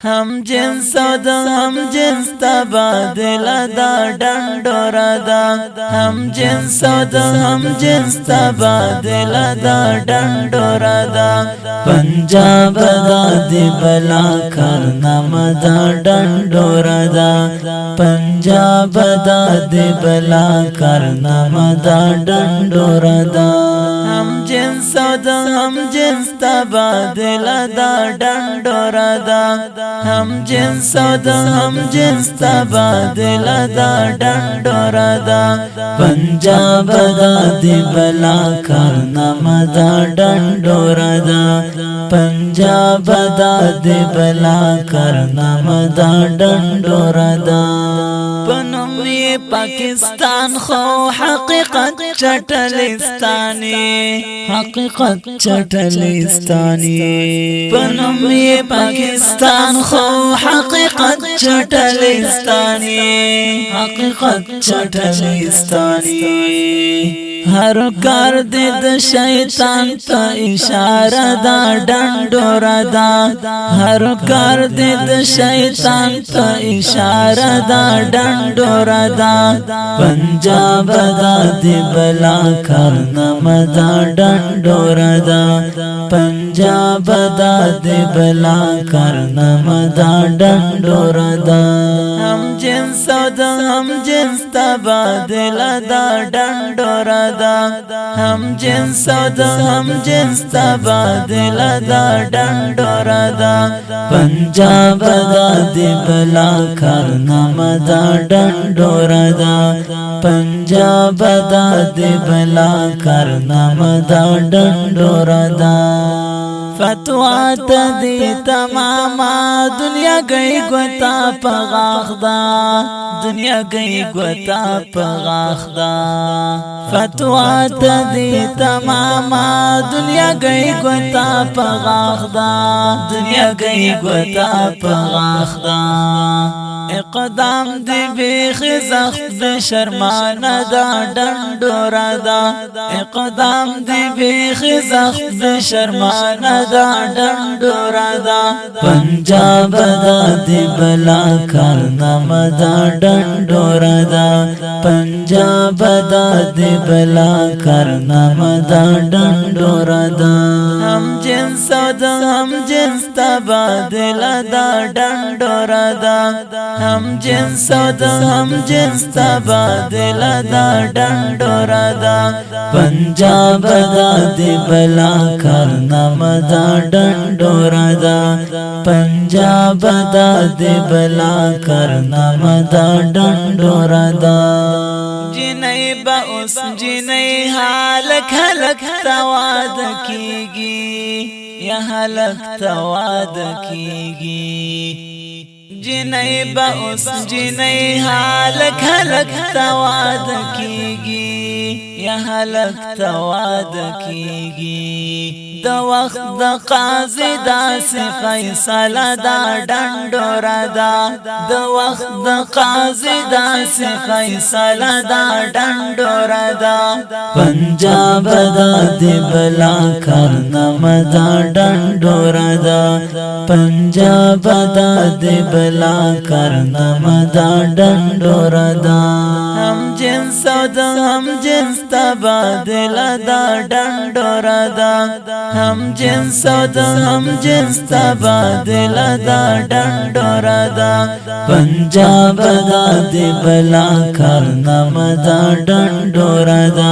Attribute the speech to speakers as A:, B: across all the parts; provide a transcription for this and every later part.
A: हम जिन्स हम जिन्स तबादला दा डंडोरा दा हम जिन्स हम जिन्स तबादला दा डंडोरा दा पंजाब दा दिबला कारनामा दा डंडोरा दा पंजाब दा दिबला कारनामा दा डंडोरा दा हम जिन्स तबादला दा डंडोरा दा हम जिन्स तबादला दा डंडोरा दा पंजाब दा दिबला कारनामा दा डंडोरा दा पंजाब दा दिबला कारनामा दा डंडोरा दा पनमी पाकिस्तान खो हकीकत चटलिस्तानी हकीकत चटलिस्तानी पनमी पाकिस्तान खो हकीकत चटलिस्तानी हकीकत चटलिस्तानी हर कार दे शैतान ता इशारा दा डंडोरा दा हर कार दे शैतान ता इशारा दा डंडोरा दा पंजाब दा दिबला कारनामा दा डंडोरा दा पंजाब दा दिबला कारनामा दा डंडोरा दा हम जिन्स तबादला दा डंडोरा दा हम जिन्स तबादला दा डंडोरा दा पंजाब दा दिबला कारनामा दा डंडोरा दा पंजाब दा दिबला कारनामा दा डंडोरा दा फतवा दी तमामा दुनिया गई गोता पगाखदा दुनिया गई गोता पगाखदा फतवा दी तमामा दुनिया गई गोता पगाखदा दुनिया गई गोता पगाखदा इक़दाम दी बेखिज़ख्त बेशर्माना दा डंडोरा दा इक़दाम दी बेखिज़ख्त बेशर्माना दा डंडोरा दा पंजाब दा दिबला कारनामा दा डंडोरा दा पंजाब दा दिबला कारनामा दा डंडोरा दा हम जिन्स तबादला दा डंडोरा दा हम जिन्स तबादला दा डंडोरा दा पंजाब दा दिबला कारनामा दा डंडोरा दा पंजाब दा दिबला कारनामा दा डंडोरा दा जिनई बाउस जिनई हाल खलक तवाद कीगी या हलक तवाद कीगी जिनई बाउस जिनई हाल खलक तवाद कीगी या हलक तवाद कीगी द वक्त द काज़ी दा से फैसला दा डंडोरा दा द वक्त द काज़ी दा से फैसला दा डंडोरा दा पंजाब दा दिबला कारनामा दा डंडोरा दा पंजाब दा दिबला कारनामा दा डंडोरा दा हम जिन्स तबादला दा डंडोरा दा हम जिन्स तबादला दा डंडोरा दा पंजाब दा दिबला कारनामा दा डंडोरा दा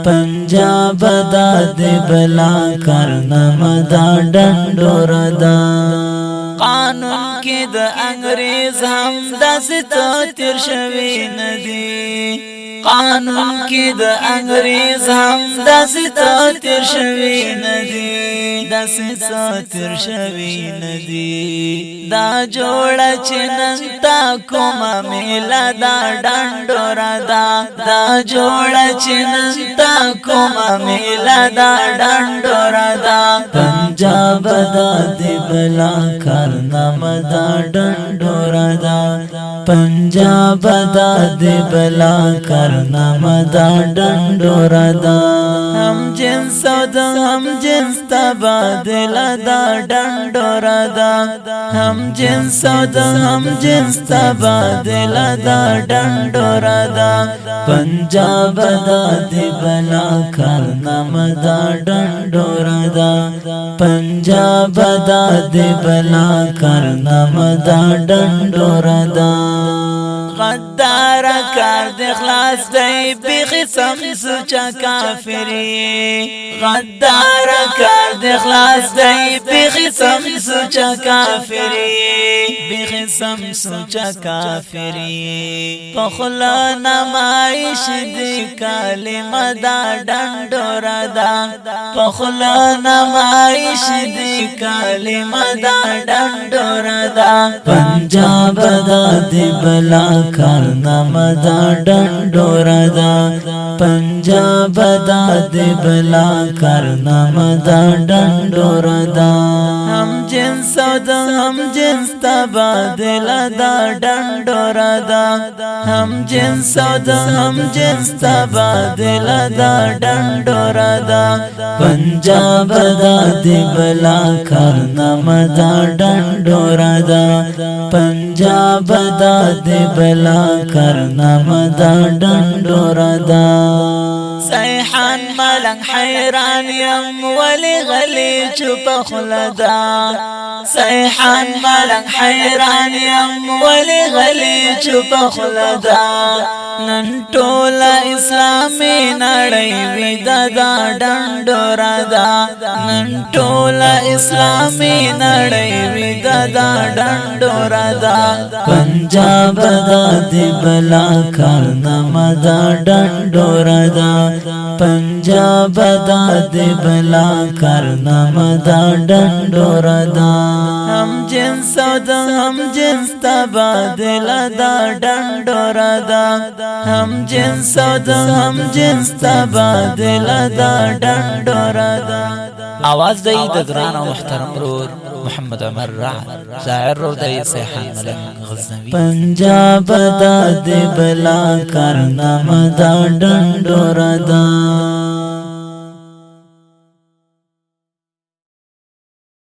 A: पंजाब दा दिबला कारनामा दा डंडोरा दा कानून के द अंग्रेज हम दस तो तिरशवी नदी कानून की द अंग्रेज हम दस तो तिरशवी नदी दस तो तिरशवी नदी दा जोड़ा चिनंता कोमा मेला दा डंडोरा दा दा जोड़ा चिनंता कोमा मेला दा डंडोरा दा पंजाब दा दिबला कारनामा दा डंडोरा दा पंजाब दा दिबला कार کارنامه دا ډنډوره ده هم جنس او د هم جنس تبادله دا ډنډوره ده هم جنس او د هم جنس تبادله دا ډنډوره ده پنجاب دا دی بلا کارنامه دا ډنډوره ده پنجاب دا دی بلا کارنامه دا ډنډوره ده غدار کار د خلاص دی بیخی سم سوچا کافری غدار کار د خلاص دی بیخی سم سوچا کافری بیخی سم سوچا کافری پخلا نمائش دی کلمه دا ډنډوره ده پخلا نمائش دی کلمه دا ډنډوره ده پنجاب دا دی بلا کارنامه دا ډنډوره ده پنجاب دا دی بلا کارنامه دا ډنډوره ده هم جنس او د هم جنس تبادله دا ډنډوره ده هم جنس او د هم جنس تبادله دا ډنډوره ده پنجاب دا دی بلا کارنامه دا ډنډوره ده پنجاب دا دی بلا کارنامه دا ډنډوره ده سیحان ملنګ حیران یم ولی غلی چوپ خلدا سیحان ملنګ حیران یم ولی غلی چوپ خلدا نن ټول اسلامي نړۍ وی دا ډنډوره ده نن ټول اسلامي نړۍ وی دا ډنډوره ده پنجاب دا دی بلا کارنامه دا ډنډوره ده پنجاب دا دی بلا کارنامه دا ډنډوره ده هم جنس او د هم جنس تبادله دا ډنډوره ده هم جنس او د هم جنس تبادله دا ډنډوره ده
B: आवाज دی د ګران او محترم رور محمد عمر رعد شاعر رو دی سیحان ملنګ غزنوی
A: پنجاب دا دی بلا کارنامه دا ډنډوره ده